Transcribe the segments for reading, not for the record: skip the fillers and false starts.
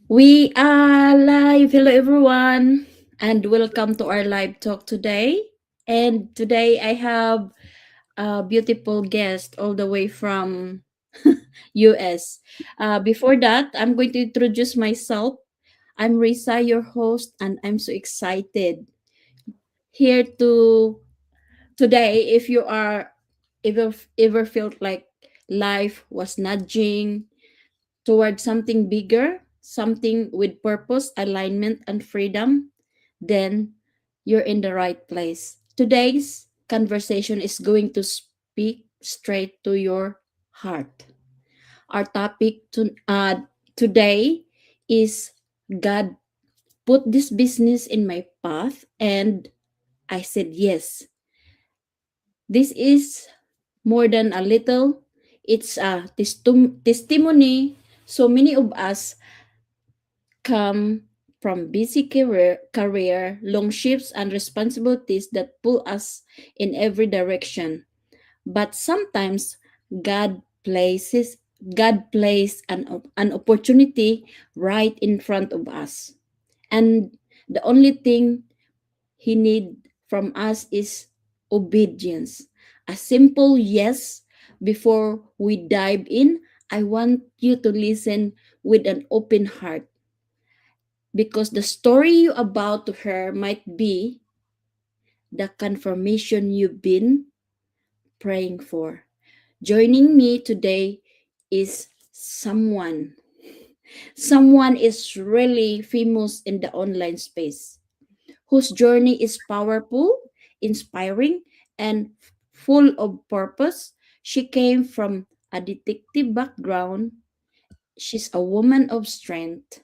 We are live. Hello, everyone, and welcome to our live talk today. And today I have a beautiful guest all the way from US. Before that, I'm going to introduce myself. I'm Risa, your host, and I'm so excited here to today. If you are ever felt like life was nudging toward something bigger, something with purpose, alignment, and freedom, then you're in the right place. Today's conversation is going to speak straight to your heart. Our today is God put this business in my path, and I said yes. This is more than a little, it's a testimony. So many of us come from busy career, long shifts, and responsibilities that pull us in every direction. But sometimes God places God places an opportunity right in front of us. And the only thing He need from us is obedience. A simple yes. Before we dive in, I want you to listen with an open heart because the story you about to hear might be the confirmation you've been praying for. Joining me today is someone is really famous in the online space, whose journey is powerful, inspiring, and full of purpose. She came from a detective background. She's a woman of strength,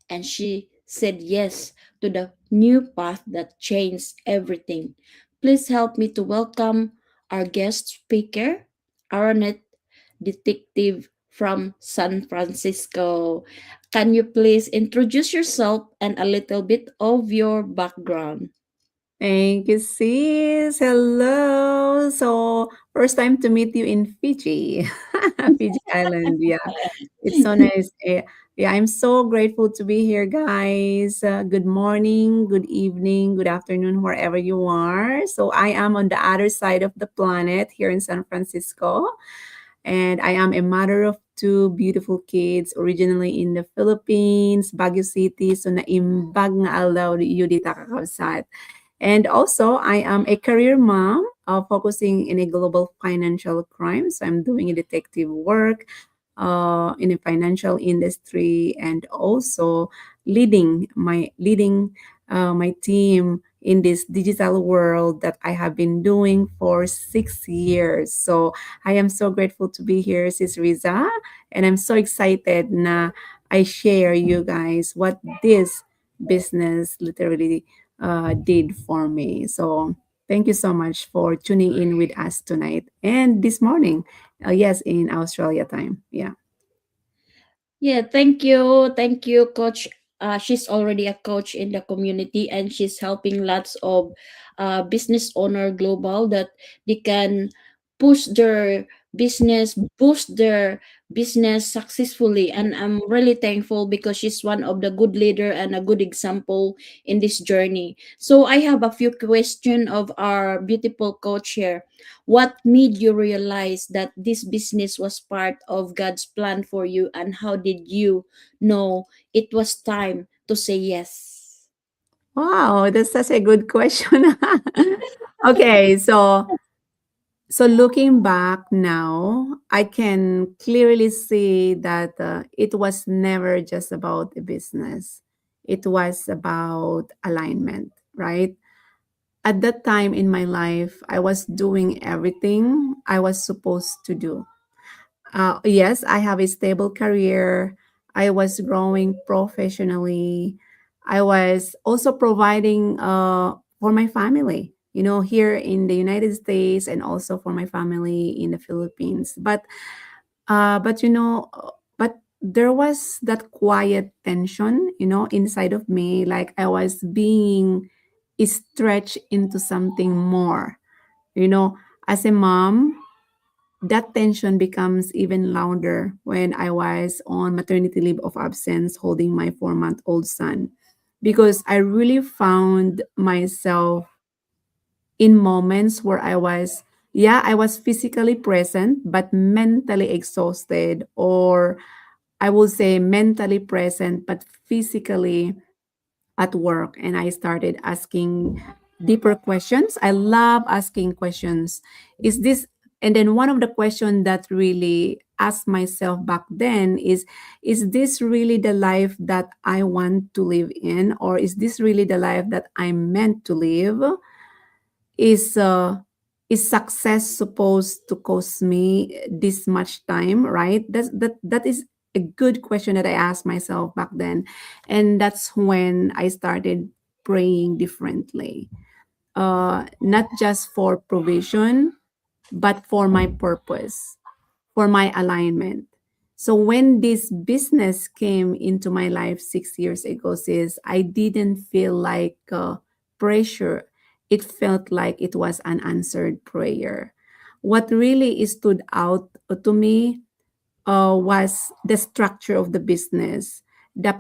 and she said yes to the new path that changed everything. Please help me to welcome our guest speaker, Aronet Detective from San Francisco. Can you please introduce yourself and a little bit of your background? Thank you, sis. Hello. So, first time to meet you in Fiji, Fiji Island. Yeah, it's so nice. Yeah, I'm so grateful to be here, guys. Good morning, good evening, good afternoon, wherever you are. So, I am on the other side of the planet here in San Francisco, and I am a mother of two beautiful kids, originally in the Philippines, Baguio City. So, naimbag nga alaw yu dita kakabsat. And also, I am a career mom, focusing in a global financial crime. So I'm doing a detective work in the financial industry, and also leading my team in this digital world that I have been doing for 6 years. So I am so grateful to be here, Sis Riza, and I'm so excited na I share you guys what this business literally did for me. So thank you so much for tuning in with us tonight and this morning. Yes, in Australia time. Yeah. Yeah, thank you. Thank you, Coach. She's already a coach in the community and she's helping lots of business owner global that they can push their business, boost their business successfully. And I'm really thankful because she's one of the good leader and a good example in this journey. So I have a few questions of our beautiful coach here. What made you realize that this business was part of God's plan for you, and how did you know it was time to say yes? Wow, that's such a good question. Okay, so looking back now, I can clearly see that it was never just about the business. It was about alignment, right? At that time in my life, I was doing everything I was supposed to do. Yes, I have a stable career. I was growing professionally. I was also providing for my family, here in the United States, and also for my family in the Philippines. But there was that quiet tension, inside of me, like I was being stretched into something more. You know, as a mom, that tension becomes even louder when I was on maternity leave of absence holding my 4-month-old son, because I really found myself in moments where I was physically present, but mentally exhausted, or I will say mentally present, but physically at work. And I started asking deeper questions. I love asking questions. Is this, and then one of the questions that really asked myself back then is this really the life that I want to live in? Or is this really the life that I'm meant to live? Is is success supposed to cost me this much time, right? That is a good question that I asked myself back then. And that's when I started praying differently, not just for provision, but for my purpose, for my alignment. So when this business came into my life 6 years ago, sis, I didn't feel like pressure. It felt like it was an answered prayer. What really stood out to me was the structure of the business, the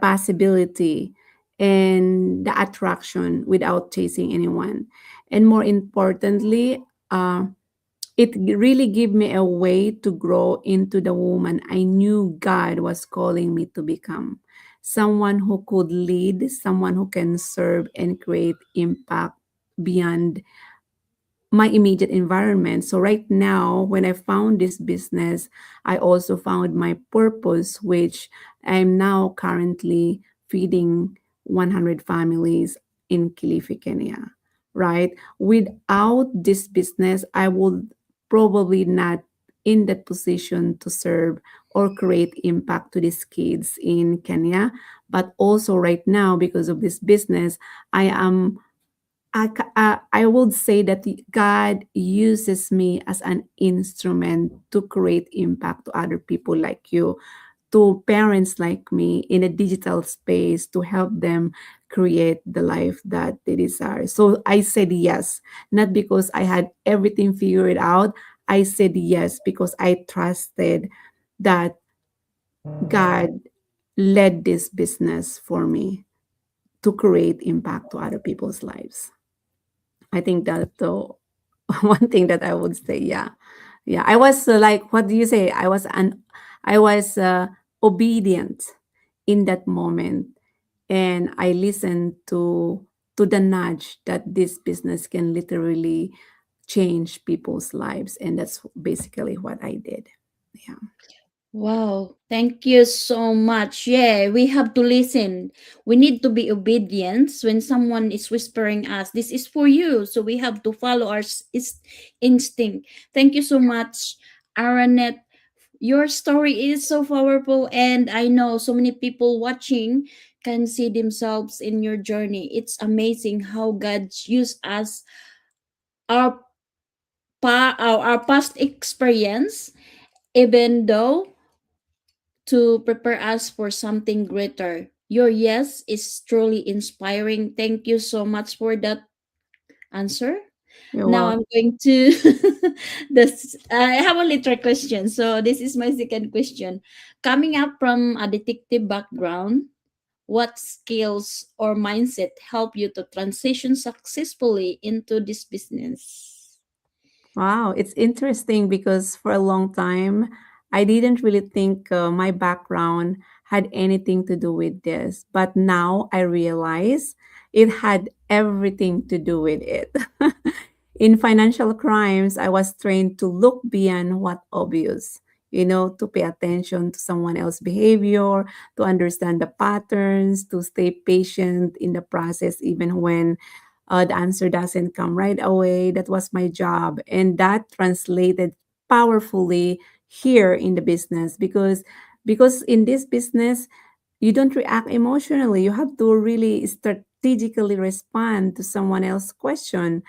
possibility, and the attraction without chasing anyone. And more importantly, it really gave me a way to grow into the woman I knew God was calling me to become. Someone who could lead, someone who can serve and create impact beyond my immediate environment. So right now, when I found this business, I also found my purpose, which I'm now currently feeding 100 families in Kilifi, Kenya. Right? Without this business, I would probably not in that position to serve or create impact to these kids in Kenya. But also right now, because of this business, I am I would say that God uses me as an instrument to create impact to other people like you, to parents like me in a digital space to help them create the life that they desire. So I said yes, not because I had everything figured out. I said yes because I trusted that God led this business for me to create impact to other people's lives. I think that the one thing that I would say, yeah, yeah. I was like, what do you say? I was obedient in that moment, and I listened to the nudge that this business can literally change people's lives, and that's basically what I did. Yeah. Wow, thank you so much. Yeah, we have to listen. We need to be obedient when someone is whispering us, this is for you. So we have to follow our instinct. Thank you so much, Aranet. Your story is so powerful, and I know so many people watching can see themselves in your journey. It's amazing how God used us, our our past experience, even though to prepare us for something greater. Your yes is truly inspiring. Thank you so much for that answer. You're Now welcome. I'm going to this. I have a little question. So this is my second question. Coming up from a detective background, what skills or mindset help you to transition successfully into this business? Wow, it's interesting because for a long time, I didn't really think my background had anything to do with this. But now I realize it had everything to do with it. In financial crimes, I was trained to look beyond what obvious, to pay attention to someone else's behavior, to understand the patterns, to stay patient in the process, even when the answer doesn't come right away. That was my job. And that translated powerfully here in the business, because in this business, you don't react emotionally. You have to really strategically respond to someone else's question.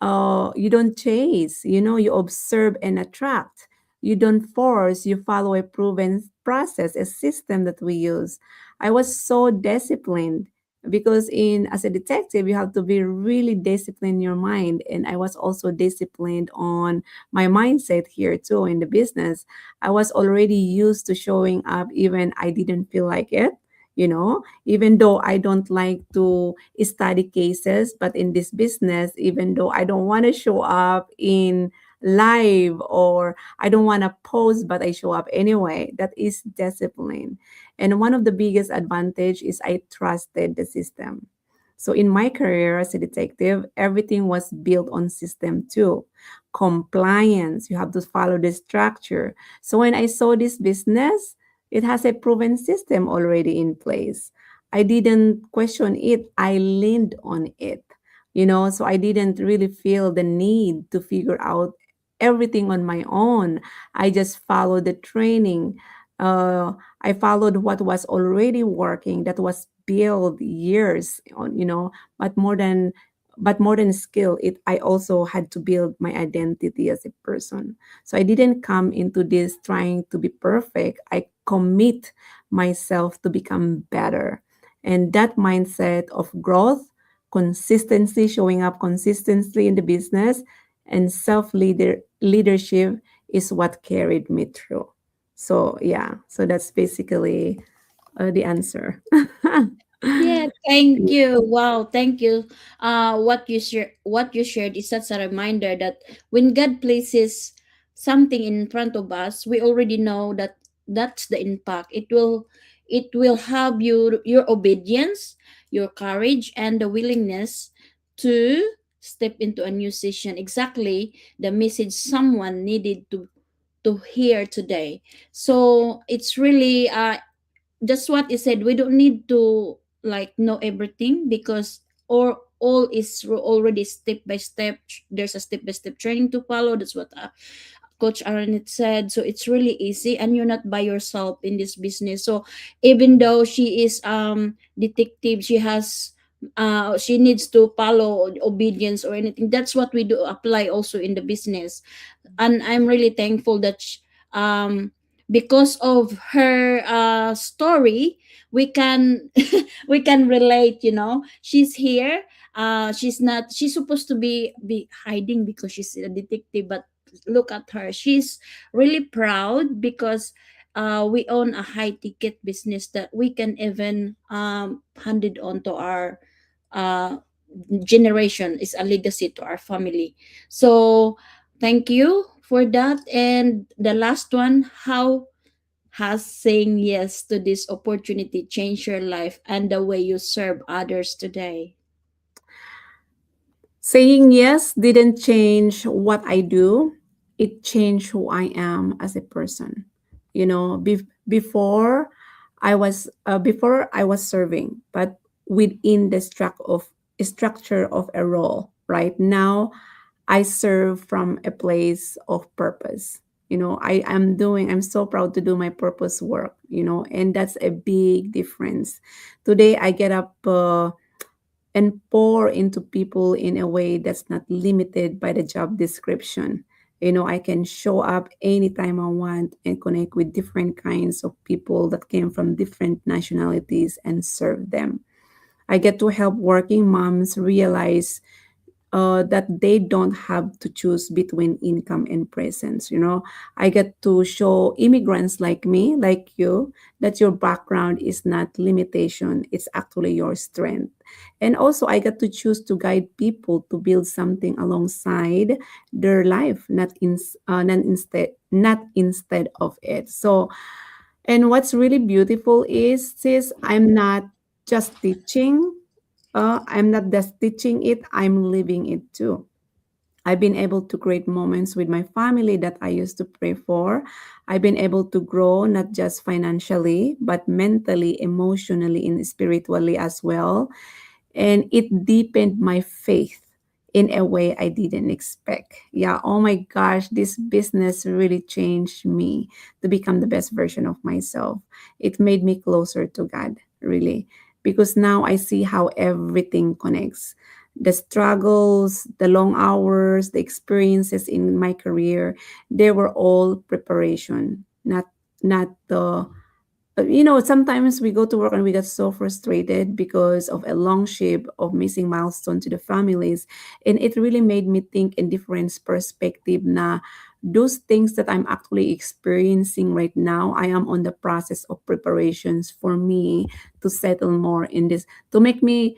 You don't chase, you observe and attract. You don't force, you follow a proven process, a system that we use. I was so disciplined, because in as a detective you have to be really disciplined in your mind, and I was also disciplined on my mindset here too in the business. I was already used to showing up even I didn't feel like it, even though I don't like to study cases, but in this business, even though I don't want to show up in live or I don't want to post, but I show up anyway. That is discipline. And one of the biggest advantage is I trusted the system. So in my career as a detective, everything was built on system too. Compliance, you have to follow the structure. So when I saw this business, it has a proven system already in place. I didn't question it, I leaned on it. So I didn't really feel the need to figure out everything on my own. I just followed the training. I followed what was already working, that was built years on, but more than skill, it I also had to build my identity as a person. So I didn't come into this trying to be perfect. I commit myself to become better. And that mindset of growth, consistency, showing up consistently in the business, and leadership is what carried me through. So yeah, so that's basically the answer. Yeah, thank you. Wow, thank you. What you shared is such a reminder that when God places something in front of us, we already know that that's the impact. It will have your obedience, your courage, and the willingness to step into a new season. Exactly the message someone needed to hear today. So it's really just what you said. We don't need to like know everything, because or all is already step by step. There's a step by step training to follow. That's what Coach Arnett said. So it's really easy, and you're not by yourself in this business. So even though she is detective, she needs to follow obedience or anything. That's what we do apply also in the business. And I'm really thankful that because of her story, we can we can relate. She's here. She's supposed to be hiding because she's a detective, but look at her. She's really proud because we own a high ticket business that we can even hand it on to our uh, generation. Is a legacy to our family. So thank you for that. And the last one: how has saying yes to this opportunity changed your life and the way you serve others today? Saying yes didn't change what I do. It changed who I am as a person. Before I was serving, but within the structure of a role. Right now, I serve from a place of purpose. I'm so proud to do my purpose work, and that's a big difference. Today, I get up and pour into people in a way that's not limited by the job description. I can show up anytime I want and connect with different kinds of people that came from different nationalities and serve them. I get to help working moms realize that they don't have to choose between income and presence. I get to show immigrants like me, like you, that your background is not limitation, it's actually your strength. And also, I get to choose to guide people to build something alongside their life, not instead of it. So, and what's really beautiful is, sis, I'm not just teaching it, I'm living it too. I've been able to create moments with my family that I used to pray for. I've been able to grow not just financially, but mentally, emotionally, and spiritually as well. And it deepened my faith in a way I didn't expect. Yeah, oh my gosh, this business really changed me to become the best version of myself. It made me closer to God, really, because now I see how everything connects. The struggles, the long hours, the experiences in my career, they were all preparation, not the sometimes we go to work and we get so frustrated because of a long shift of missing milestone to the families. And it really made me think in different perspective na those things that I'm actually experiencing right now, I am on the process of preparations for me to settle more in this, to make me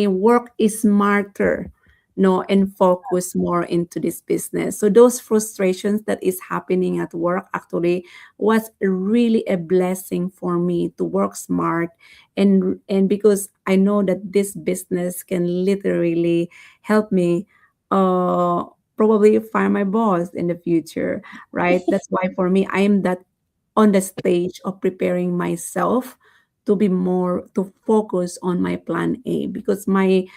work smarter, no, and focus more into this business. So those frustrations that is happening at work actually was really a blessing for me to work smart, and because I know that this business can literally help me uh probably find my boss in the future, right? That's why for me I am that on the stage of preparing myself to be more to focus on my plan A, because my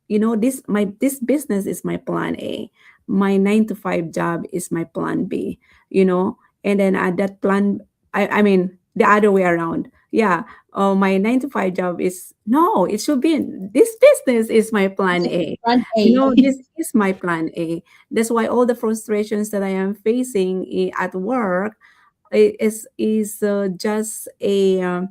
this business is my plan A. My 9 to 5 job is my plan B, and then that plan, I mean the other way around. Yeah. My 9 to 5 job is, no, it should be, this business is my plan A. Plan A. This is my plan A. That's why all the frustrations that I am facing at work is just a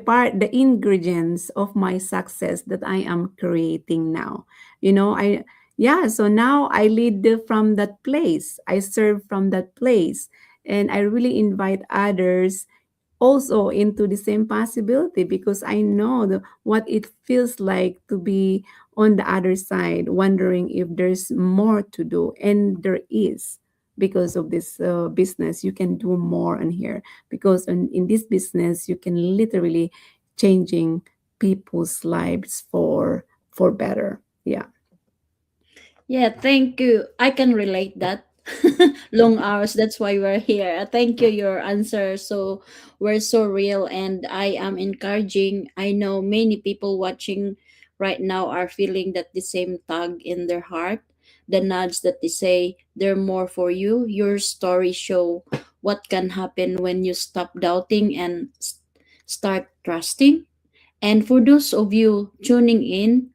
part, the ingredients of my success that I am creating now. I Yeah, so now I lead from that place. I serve from that place, and I really invite others also into the same possibility, because I know what it feels like to be on the other side, wondering if there's more to do. And there is, because of this business. You can do more in here, because in this business, you can literally changing people's lives for better. Yeah. Yeah, thank you. I can relate that. Long hours, that's why we're here. Thank you, your answer. So we're so real, and I am encouraging. I know many people watching right now are feeling that the same tug in their heart, the nudge that they say they're more for you. Your story show what can happen when you stop doubting and start trusting. And for those of you tuning in,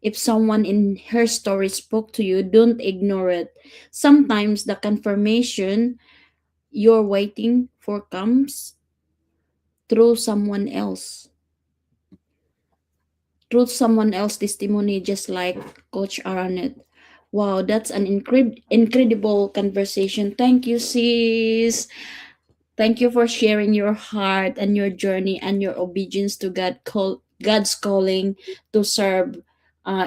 if someone in her story spoke to you, don't ignore it. Sometimes the confirmation you're waiting for comes through someone else, through someone else's testimony, just like Coach Aranet. Wow, that's an incredible conversation. Thank you, sis. Thank you for sharing your heart and your journey and your obedience to God's calling to serve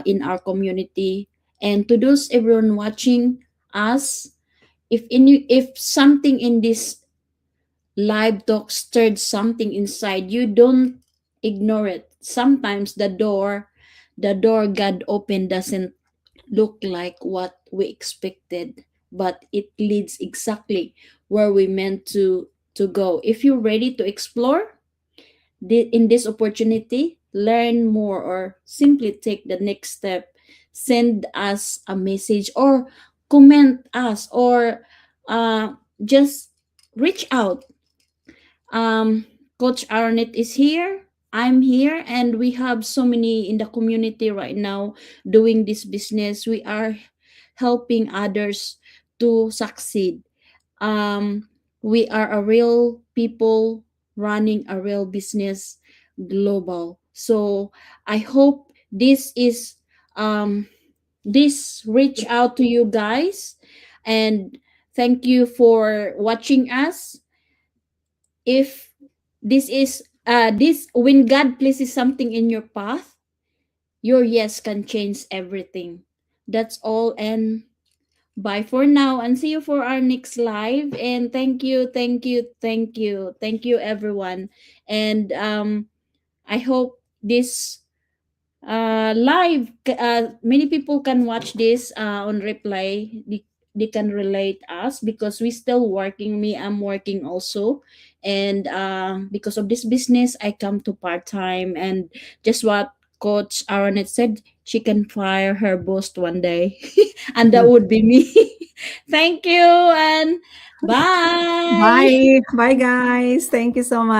in our community. And to those everyone watching us, if something in this live talk stirred something inside you, don't ignore it. Sometimes the door God opened doesn't look like what we expected, but it leads exactly where we meant to go. If you're ready to explore in this opportunity, learn more, or simply take the next step, send us a message or comment us, or just reach out. Coach Arnett is here. I'm here, and we have so many in the community right now doing this business. We are helping others to succeed. Um, we are a real people running a real business global. So I hope um, this reach out to you guys, and thank you for watching us. If this when God places something in your path, your yes can change everything. That's all, and bye for now, and see you for our next live. And thank you, thank you, thank you, thank you, everyone. And I hope this live many people can watch this on replay. They can relate us because we still working. Me, I'm working also, and because of this business I come to part-time. And just what Coach Aronet said, she can fire her boss one day and that would be me. Thank you, and bye. Bye. Bye, guys. Thank you so much.